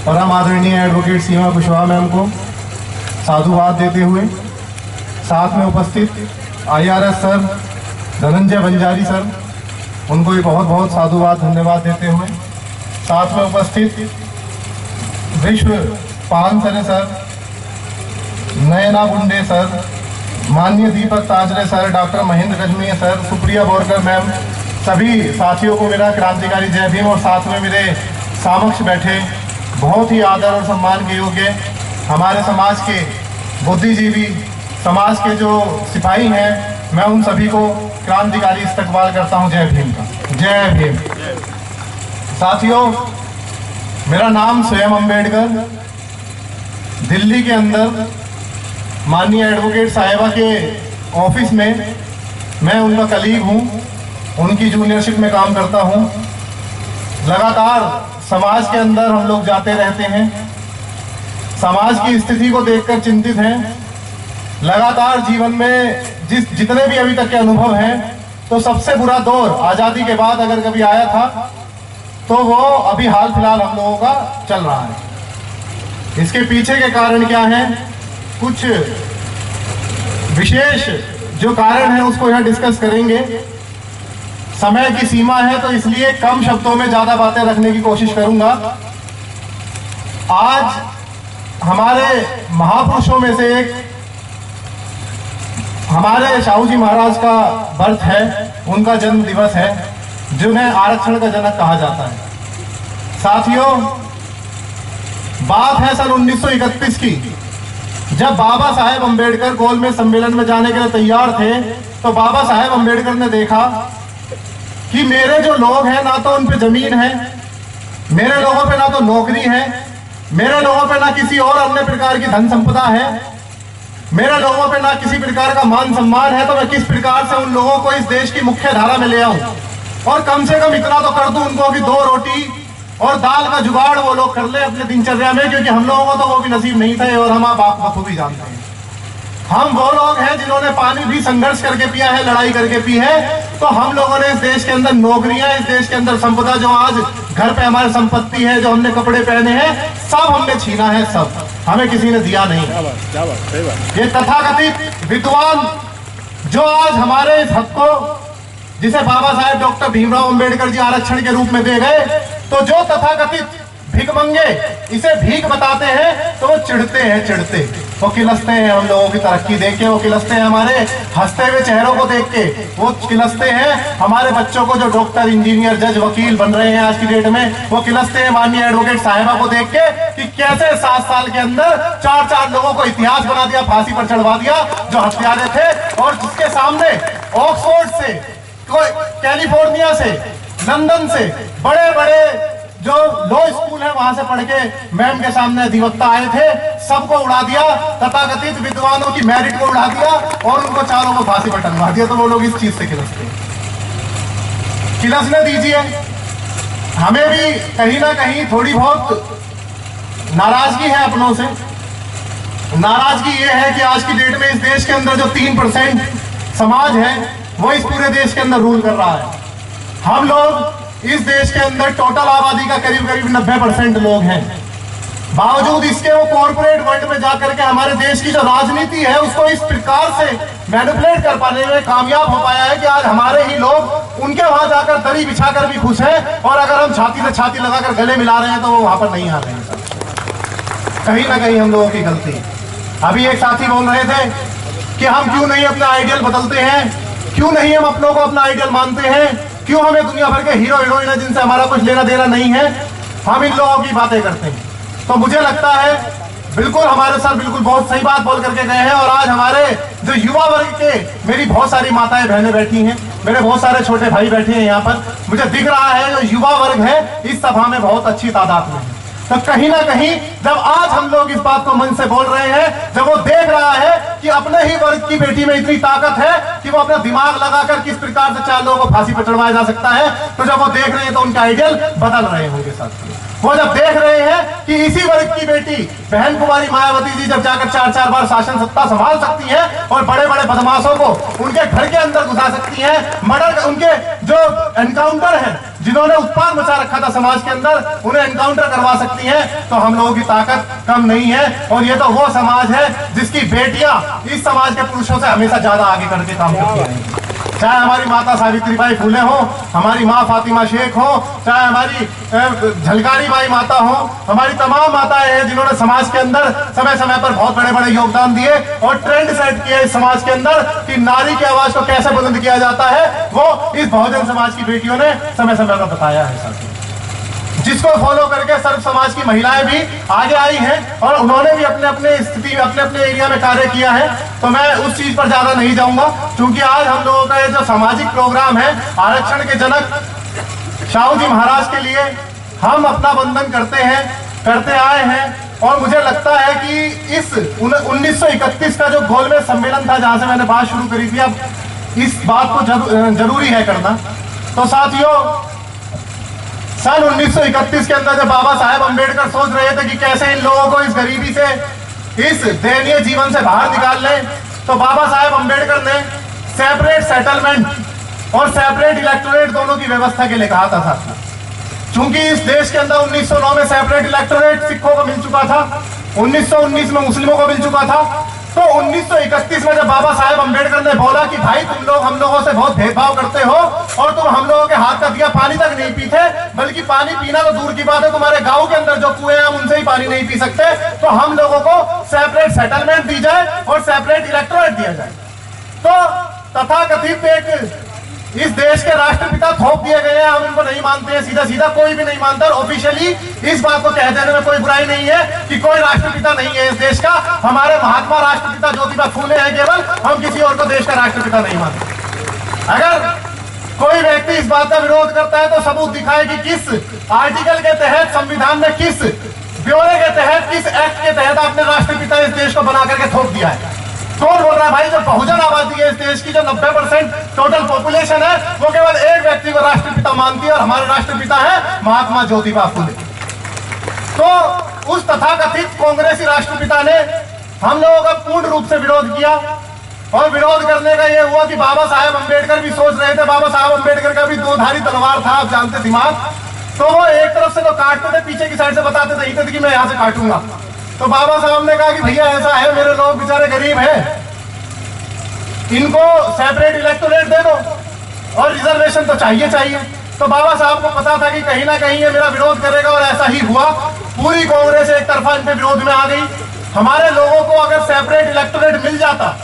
परम आदरणीय एडवोकेट सीमा कुशवाहा मैम को साधुवाद देते हुए, साथ में उपस्थित IRS sir Dhananjay Banjari sir, उनको भी बहुत बहुत साधुवाद धन्यवाद देते हुए, साथ में उपस्थित विश्व पानसरे सर, नयना बुंडे सर, माननीय Deepak Tajre sir, doctor Mahendra Gajmer sir, Supriya Borkar ma'am, सभी साथियों को मेरा क्रांतिकारी जय भीम। और साथ में मेरे समक्ष बैठे बहुत ही आदर और सम्मान के योग्य हमारे समाज के बुद्धिजीवी, समाज के जो सिपाही हैं, मैं उन सभी को क्रांतिकारी इस्तकबाल करता हूं। जय भीम का जय भीम। साथियों, मेरा नाम स्वयं अम्बेडकर, दिल्ली के अंदर माननीय एडवोकेट साहिबा के ऑफिस में मैं उनका कलीग हूं, उनकी जूनियरशिप में काम करता हूं। लगातार समाज के अंदर हम लोग जाते रहते हैं, समाज की स्थिति को देखकर चिंतित हैं। लगातार जीवन में जितने भी अभी तक के अनुभव हैं, तो सबसे बुरा दौर आजादी के बाद अगर कभी आया था तो वो अभी हाल फिलहाल हम लोगों का चल रहा है। इसके पीछे के कारण क्या है, कुछ विशेष जो कारण है उसको यहाँ डिस्कस करेंगे। समय की सीमा है तो इसलिए कम शब्दों में ज्यादा बातें रखने की कोशिश करूंगा। आज हमारे महापुरुषों में से एक हमारे शाहू जी महाराज का बर्थ है, उनका जन्म दिवस है, जिन्हें आरक्षण का जनक कहा जाता है। साथियों, बात है सन 1931 की, जब बाबा साहेब अम्बेडकर गोलमेज सम्मेलन में जाने के लिए तैयार थे, तो बाबा साहेब अम्बेडकर ने देखा कि मेरे जो लोग हैं ना तो उन पे जमीन है, मेरे लोगों पे ना तो नौकरी है, मेरे लोगों पे ना किसी और अन्य प्रकार की धन संपदा है, मेरे लोगों पे ना किसी प्रकार का मान सम्मान है, तो मैं किस प्रकार से उन लोगों को इस देश की मुख्य धारा में ले आऊं और कम से कम इतना तो कर दूं उनको कि 2 रोटी और दाल का जुगाड़ वो लोग कर ले अपने दिनचर्या में, क्योंकि हम लोगों को तो वो भी नसीब नहीं था और हम आप बखूबी जानते हैं। हम वो लोग हैं जिन्होंने पानी भी संघर्ष करके पिया है, लड़ाई करके पी है। तो हम लोगों ने इस देश के अंदर नौकरियां, इस देश के अंदर संपदा, जो आज घर पे हमारी संपत्ति है, जो हमने कपड़े पहने हैं, सब हमने छीना है, सब हमें किसी ने दिया नहीं। ये तथाकथित विद्वान जो आज हमारे इस हक को, जिसे बाबा साहेब डॉक्टर भीमराव अंबेडकर जी आरक्षण के रूप में दे गए, तो जो तथाकथित भिखमंगे इसे भीख बताते हैं तो वो चिढ़ते हैं, चिढ़ते वो किलसते हैं हम लोगों की तरक्की देख के, वो किलसते हैं हमारे हंसते हुए चेहरों को देख के, वो किलसते हैं हमारे बच्चों को जो डॉक्टर, इंजीनियर, जज, वकील बन रहे हैं आज की डेट में, वो किलसते हैं माननीय एडवोकेट साहिबा को देख के कि कैसे 7 साल के अंदर 4 लोगों को इतिहास बना दिया, फांसी पर चढ़वा दिया, जो हत्यारे थे। और जिसके सामने ऑक्सफोर्ड से, कैलिफोर्निया से, लंदन से बड़े बड़े जो लॉ स्कूल है वहां से पढ़ के मैम के सामने अधिवक्ता आए थे, सबको उड़ा दिया, तथाकथित विद्वानों की मेरिट को उड़ा दिया और उनको चारों को फांसी पर टंगवा दिया। तो वो लोग इस चीज से किलसते, किलसने दीजिए। हमें भी कहीं ना कहीं थोड़ी बहुत नाराजगी है अपनों से। नाराजगी ये है कि आज की डेट में इस देश के अंदर जो 3% समाज है वो इस पूरे देश के अंदर रूल कर रहा है। हम लोग इस देश के अंदर टोटल आबादी का करीब 90% लोग हैं। बावजूद इसके वो कॉर्पोरेट वर्ल्ड में जाकर के हमारे देश की जो राजनीति है उसको इस प्रकार से मैनिपुलेट कर पाने में कामयाब हो पाया है कि आज हमारे ही लोग उनके वहां जाकर दरी बिछाकर भी खुश हैं, और अगर हम छाती से छाती लगाकर गले मिला रहे हैं तो वो वहां पर नहीं आ रहे हैं। कहीं ना कहीं हम लोगों की गलती। अभी एक साथी बोल रहे थे कि हम क्यों नहीं अपना आइडियल बदलते हैं, क्यों नहीं हम अपनों को अपना आइडियल मानते हैं, क्यों हमें दुनिया भर के हीरो हीरोइन है जिनसे हमारा कुछ लेना देना नहीं है, हम इन लोगों की बातें करते हैं। तो मुझे लगता है बिल्कुल हमारे सर बिल्कुल बहुत सही बात बोल करके गए हैं। और आज हमारे जो युवा वर्ग के, मेरी बहुत सारी माताएं बहनें बैठी हैं, मेरे बहुत सारे छोटे भाई बैठे हैं यहाँ पर, मुझे दिख रहा है जो युवा वर्ग है इस सभा में बहुत अच्छी तादाद में है। तो कहीं ना कहीं जब आज हम लोग इस बात को मन से बोल रहे हैं, जब वो देख रहा है कि अपने ही वर्ग की बेटी में इतनी ताकत है कि वो अपना दिमाग लगाकर किस प्रकार से 4 लोगों को फांसी पर चढ़वाया जा सकता है, तो जब वो देख रहे हैं तो उनका आइडियल बदल रहे होंगे साथियों। वो जब देख रहे हैं कि इसी वर्ग की बेटी की बहन कुमारी मायावती जी जब जाकर 4-4 बार शासन सत्ता संभाल सकती हैं और बड़े बड़े बदमाशों को उनके घर के अंदर घुसा सकती हैं, मर्डर, उनके जो एनकाउंटर है, जिन्होंने उत्पाद मचा रखा था समाज के अंदर, उन्हें एनकाउंटर करवा सकती हैं, तो हम लोगों की ताकत कम नहीं है। और ये तो वो समाज है जिसकी बेटियां इस समाज के पुरुषों से हमेशा ज्यादा आगे करके काम करती हैं। चाहे हमारी माता सावित्रीबाई फुले हो, हमारी माँ फातिमा शेख हो, चाहे हमारी झलकारी बाई माता हो, हमारी तमाम माताएं हैं जिन्होंने समाज के अंदर समय समय पर बहुत बड़े बड़े योगदान दिए और ट्रेंड सेट किए इस समाज के अंदर कि नारी की आवाज को कैसे बुलंद किया जाता है, वो इस बहुजन समाज की बेटियों ने समय समय पर बताया है साथियों, जिसको फॉलो करके सर्व समाज की महिलाएं भी आगे आई हैं और उन्होंने भी अपने अपने स्थिति में अपने अपने एरिया में कार्य किया है। तो मैं उस चीज पर ज्यादा नहीं जाऊंगा, क्योंकि आज हम लोगों का ये जो सामाजिक प्रोग्राम है, आरक्षण के जनक शाहू जी महाराज के लिए हम अपना वंदन करते आए हैं। और मुझे लगता है कि इस 1931 का जो गोलमेज सम्मेलन था, जहां से मैंने बात शुरू करी थी, अब इस बात को जरूरी है करना। तो साथियों, सन 1931 के अंदर जब बाबा साहेब अंबेडकर सोच रहे थे कि कैसे इन लोगों को इस गरीबी से, इस दयनीय जीवन से बाहर निकाल लें, तो बाबा साहेब अंबेडकर ने सेपरेट सेटलमेंट और सेपरेट इलेक्टोरेट दोनों की व्यवस्था के लिए कहा था साथियों। चूंकि इस देश के अंदर 1909 में सेपरेट इलेक्टोरेट सिखों को मिल चुका था, 1919 में मुस्लिमों को मिल चुका था, तो 1931 में जब बाबा साहेब अंबेडकर ने बोला कि भाई तुम लोग हम लोगों से बहुत भेदभाव करते हो और तुम हम लोगों के हाथ का दिया पानी तक नहीं पीते, बल्कि पानी पीना तो दूर की बात है, तुम्हारे गांव के अंदर जो कुएं हैं हम उनसे ही पानी नहीं पी सकते, तो हम लोगों को सेपरेट सेटलमेंट दी जाए और सेपरेट इलेक्टोरेट दिया जाए। तो तथाकथित एक इस देश के राष्ट्रपिता थोप दिए गए हैं, हम इनको नहीं मानते हैं, सीधा सीधा कोई भी नहीं मानता। और ऑफिशियली इस बात को कह देने में कोई बुराई नहीं है कि कोई राष्ट्रपिता नहीं है इस देश का, हमारे महात्मा राष्ट्रपिता ज्योतिबा फूले हैं केवल, हम किसी और को देश का राष्ट्रपिता नहीं मानते। अगर कोई व्यक्ति इस बात का विरोध करता है तो सबूत दिखाए कि किस आर्टिकल के तहत, संविधान में किस ब्यौरे के तहत, किस एक्ट के तहत आपने राष्ट्रपिता इस देश को बना करके थोप दिया है। कौन बोल रहा है भाई? जो बहुजन आबादी है इस देश की, जो 90% टोटल पॉपुलेशन है, वो केवल एक व्यक्ति को राष्ट्रपिता मानती है और हमारे राष्ट्रपिता है महात्मा ज्योतिबा फूले। तो उस तथाकथित कांग्रेसी राष्ट्रपिता ने हम लोगों का पूर्ण रूप से विरोध किया और विरोध करने का यह हुआ कि बाबा साहेब अंबेडकर भी सोच रहे थे, बाबा साहेब अंबेडकर का भी दो-धारी तलवार था, आप जानते दिमाग, तो वो एक तरफ से तो काटते थे, पीछे की साइड से बताते थे कि मैं यहां से काटूंगा। तो बाबा साहब ने कहा कि भैया ऐसा है, मेरे लोग बेचारे गरीब हैं, इनको सेपरेट इलेक्टोरेट दे दो और रिजर्वेशन तो चाहिए। तो बाबा साहब को पता था कि कहीं ना कहीं ये मेरा विरोध करेगा और ऐसा ही हुआ। पूरी कांग्रेस एक तरफा इनके विरोध में आ गई। हमारे लोगों को अगर सेपरेट इलेक्टोरेट मिल जाता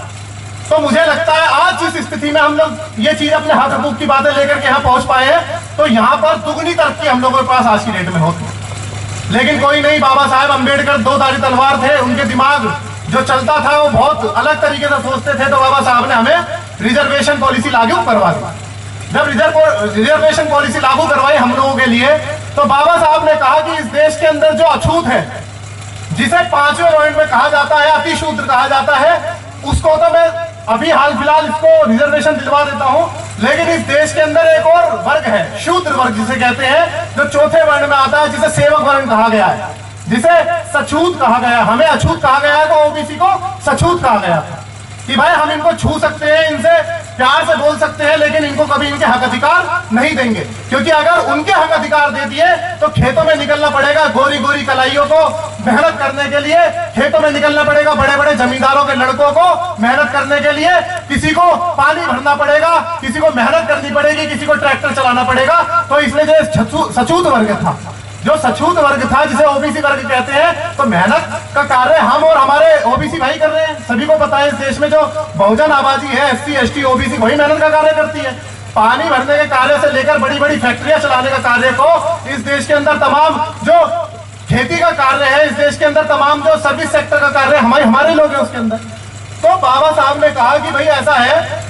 तो मुझे लगता है आज जिस स्थिति में हम लोग ये चीज अपने हक हकूक की बातें लेकर के यहाँ पहुंच पाए हैं, तो यहाँ पर दुगनी तरक्की हम लोगों के पास आज की डेट में होती। लेकिन कोई नहीं, बाबा साहेब अंबेडकर दो-धारी तलवार थे, उनके दिमाग जो चलता था वो बहुत अलग तरीके से सोचते थे। तो बाबा साहब ने हमें रिजर्वेशन पॉलिसी लागू करवा दी। जब रिजर्वेशन पॉलिसी लागू करवाई हम लोगों के लिए, तो बाबा साहब ने कहा कि इस देश के अंदर जो अछूत है, जिसे 5वें पॉइंट में कहा जाता है अति शूद्र कहा जाता है, उसको तो मैं अभी हाल फिलहाल इसको रिजर्वेशन दिलवा देता हूं, लेकिन इस देश के अंदर एक और वर्ग है, शूद्र वर्ग जिसे कहते हैं, जो चौथे वर्ण में आता है, जिसे सेवक वर्ण कहा गया है, जिसे सछूत कहा गया। हमें अछूत कहा गया है तो ओबीसी को सछूत कहा गया कि भाई हम इनको छू सकते हैं, इनसे प्यार से बोल सकते हैं, लेकिन इनको कभी इनके हक अधिकार नहीं देंगे, क्योंकि अगर उनके हक अधिकार दे दिए तो खेतों में निकलना पड़ेगा गोरी गोरी कलाइयों को मेहनत करने के लिए, खेतों में निकलना पड़ेगा बड़े बड़े जमींदारों के लड़कों को मेहनत करने के लिए, किसी को पानी भरना पड़ेगा, किसी को मेहनत करनी पड़ेगी, किसी को ट्रैक्टर चलाना पड़ेगा। तो इसलिए जो सछूत वर्ग था, जो सछूत वर्ग था, जिसे ओबीसी वर्ग कहते हैं, तो मेहनत का कार्य हम और हमारे ओबीसी भाई कर रहे हैं। सभी को पता है इस देश में जो बहुजन आबादी है, एससी एसटी ओबीसी, वही मेहनत का कार्य करती है। पानी भरने के कार्य से लेकर बड़ी बड़ी फैक्ट्रियां चलाने का कार्य को इस देश के अंदर, तमाम जो खेती का कार्य है इस देश के अंदर, तमाम जो सर्विस सेक्टर का कार्य हमारे लोग हैं उसके अंदर। तो बाबा साहब ने कहा कि भाई ऐसा है,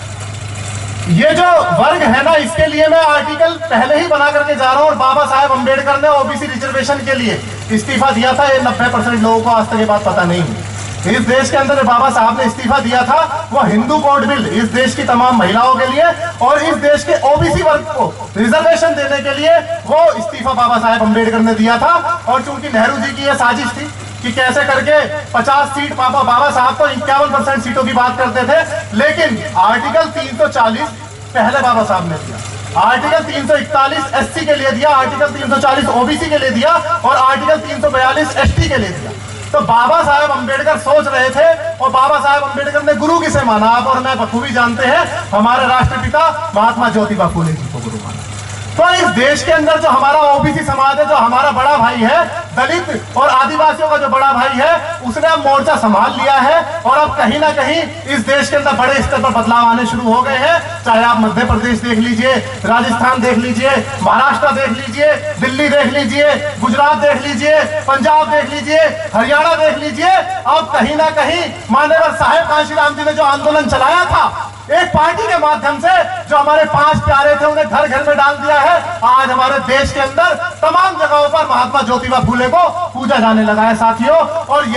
ये जो वर्ग है ना, इसके लिए मैं आर्टिकल पहले ही बना करके जा रहा हूं। और बाबा साहेब अंबेडकर ने ओबीसी रिजर्वेशन के लिए इस्तीफा दिया था। ये 90% लोगों को आज तक ये बात पता नहीं है। इस देश के अंदर बाबा साहब ने इस्तीफा दिया था, वो हिंदू कोड बिल, इस देश की तमाम महिलाओं के लिए और इस देश के ओबीसी वर्ग को रिजर्वेशन देने के लिए वो इस्तीफा बाबा साहेब अंबेडकर ने दिया था। और चूंकि नेहरू जी की यह साजिश थी, कि कैसे करके 50 सीट बाबा साहब तो 51% सीटों की बात करते थे, लेकिन आर्टिकल 340 पहले बाबा साहब ने दिया, आर्टिकल 341 एससी के लिए दिया, आर्टिकल 340 ओबीसी के लिए दिया और आर्टिकल 342 एसटी के लिए दिया। तो बाबा साहेब अंबेडकर सोच रहे थे, और बाबा साहेब अंबेडकर ने गुरु किसे माना? आप और मैं बखूबी जानते हैं, हमारे राष्ट्रपिता महात्मा ज्योतिबा फुले जी को गुरु माना। तो इस देश के अंदर जो हमारा ओबीसी समाज है, जो हमारा बड़ा भाई है, दलित और आदिवासियों का जो बड़ा भाई है, उसने अब मोर्चा संभाल लिया है और अब कहीं ना कहीं इस देश के अंदर बड़े स्तर पर बदलाव आने शुरू हो गए हैं। चाहे आप मध्य प्रदेश देख लीजिए, राजस्थान देख लीजिए, महाराष्ट्र देख लीजिए, दिल्ली देख लीजिए, गुजरात देख लीजिए, पंजाब देख लीजिए, हरियाणा देख लीजिए। अब कहीं ना कहीं मान्यवर साहेब कांशीराम जी ने जो आंदोलन चलाया था, एक पार्टी के माध्यम से, जो हमारे 5 प्यारे थे उन्हें घर घर में डाल दिया है। आज हमारे देश के अंदर तमाम जगहों पर महात्मा ज्योतिबा फुले को पूजा जाने लगा है साथियों। और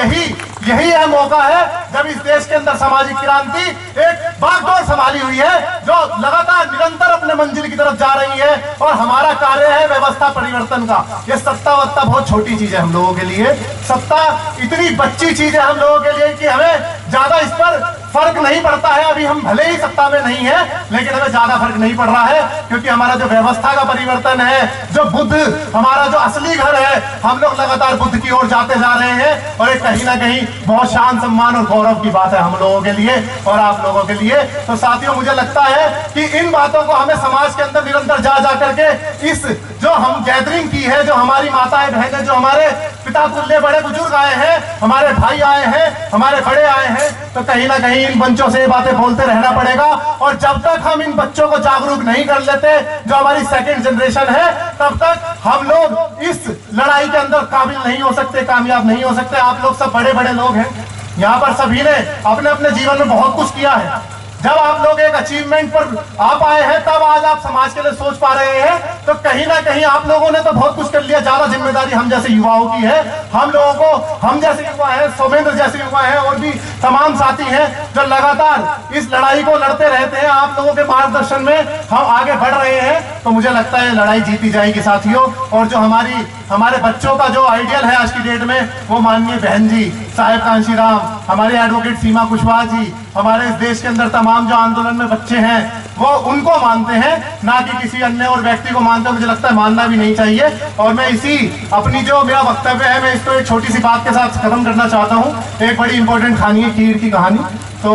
यही है मौका है जब इस देश के अंदर सामाजिक क्रांति एक बागडोर संभाली हुई है, जो लगातार निरंतर अपने मंजिल की तरफ जा रही है। और हमारा कार्य है व्यवस्था परिवर्तन का। ये सत्ता वत्ता बहुत छोटी चीज है हम लोगों के लिए, सत्ता इतनी बच्ची चीज है हम लोगों के लिए कि हमें ज्यादा इस पर फर्क नहीं पड़ता है। अभी हम भले ही सत्ता में नहीं है, लेकिन हमें ज्यादा फर्क नहीं पड़ रहा है, क्योंकि हमारा जो व्यवस्था का परिवर्तन है, जो बुद्ध हमारा जो असली घर है, हम लोग लगातार बुद्ध की ओर जाते जा रहे हैं। और एक कहीं ना कहीं बहुत शान सम्मान और गौरव की बात है हम लोगों के लिए और आप लोगों के लिए। तो साथियों, मुझे लगता है कि इन बातों को हमें समाज के अंदर निरंतर जा करके इस जो हम गैदरिंग की है, जो हमारी माताएं बहनें, जो हमारे पिता तुल्य बड़े बुजुर्ग आए हैं, हमारे भाई आए हैं, हमारे बड़े आए हैं, तो कहीं ना कहीं इन मंचों से ये बातें बोलते रहना पड़ेगा। और जब तक हम इन बच्चों को जागरूक नहीं कर लेते, जो हमारी सेकंड जनरेशन है, तब तक हम लोग इस लड़ाई के अंदर काबिल नहीं हो सकते, कामयाब नहीं हो सकते। आप लोग सब बड़े बड़े लोग हैं, यहाँ पर सभी ने अपने अपने जीवन में बहुत कुछ किया है। जब आप लोग एक अचीवमेंट पर आप आए हैं, तब आज आप समाज के लिए सोच पा रहे हैं। तो कहीं ना कहीं आप लोगों ने तो बहुत कुछ कर लिया, ज्यादा जिम्मेदारी हम जैसे युवाओं की है। हम लोगों को, हम जैसे युवा हैं, सौमेंद्र जैसे युवा हैं, और भी तमाम साथी हैं जो लगातार इस लड़ाई को लड़ते रहते हैं। आप लोगों के मार्गदर्शन में हम आगे बढ़ रहे हैं, तो मुझे लगता है लड़ाई जीती जाएगी साथियों। और जो हमारे बच्चों का जो आइडियल है आज की डेट में, वो माननीय बहन जी साहेब कांशीराम, हमारे एडवोकेट सीमा कुशवाहा जी, हमारे इस देश के अंदर तमाम जो आंदोलन में बच्चे हैं, वो उनको मानते हैं, ना कि किसी अन्य और व्यक्ति को मानते हैं। मुझे लगता है मानना भी नहीं चाहिए। और मैं इसी अपनी जो मेरा वक्तव्य है, मैं इसको एक छोटी सी बात के साथ खत्म करना चाहता हूँ। एक बड़ी इंपॉर्टेंट कहानी है, खीर की कहानी। तो